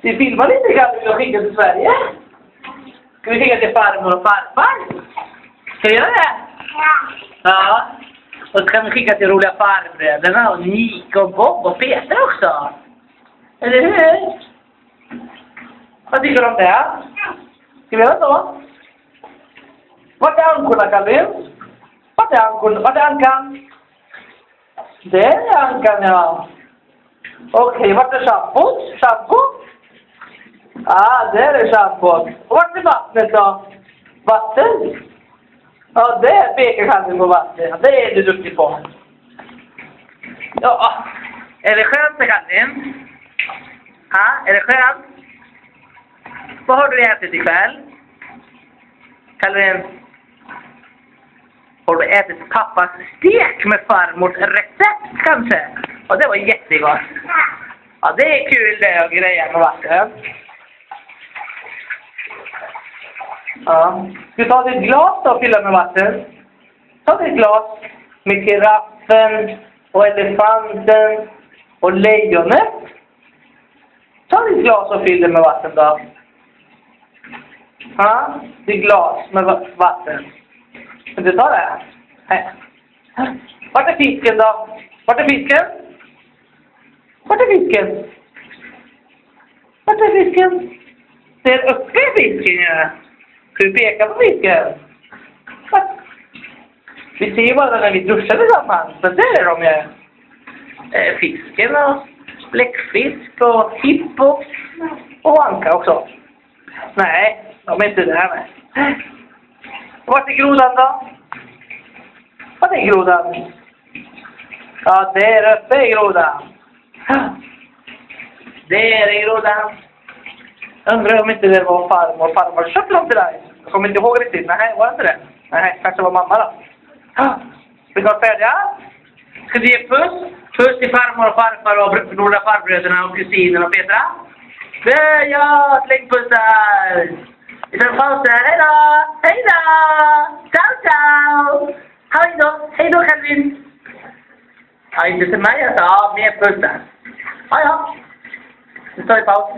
Vi filmar lite grann och skickar till Sverige. Ska vi skicka till farmor och farfar? Ska vi göra det? Ja. Och så kan vi skicka till roliga farbröderna och Nico och Bob och Peter också. Eller hur? Vad tycker du om det? Ska vi göra så? Vart är ankorna, Calvin? Vart är ankorna? Vart är ankan? Det är ankan, ja. Okej, vart är schampot? Schampo? Där är schampot. Och vart är vattnet då? Vatten? Ja, det är bekerkanten på vatten. Det är du duktig på. Ja, är det skönt, Calvin? Ja, är det skönt? Vad har du ätit ikväll? Calvin? Har du ätit pappas stek med farmors recept kanske? Ja, det var jättegott. Ja, det är kul det att greja med vatten. Ja. Ska vi ta ditt glas då och fylla med vatten? Ta ditt glas med giraffen och elefanten och lejonet. Ta ditt glas och fyll det med vatten då. Ja, ditt glas med vatten. Ska du ta det? Nej. Vart är fisken då? Vart är fisken? Vart är fisken? Vart är fisken? Det är uppe i fisken, ja. Ska du peka på fisken? Vi ser ju bara när vi duschar tillsammans. Men det är de ju. Fisken och bläckfisk och hippo och anka också. Nej, de är inte där med. Vart är grodan då? Vart är grodan? Ja, där uppe är grodan. Där är grodan. Undrar om inte det var farmor köpte dem till dig. Jag kommer inte ihåg riktigt. Nej, var det inte det? Nej, kanske var mamma då. Vi går färdiga. Ska du ge puss? Puss till farmor och farfar och några farbröderna och kusiner och Petra. Ja, släng pussar. Vi tar en paus där. Hej då! Hej då! Ciao, ciao! Hej då, Calvin! Ja, inte till mig alltså. Ja, mer pussar. Ja. Nu tar vi paus.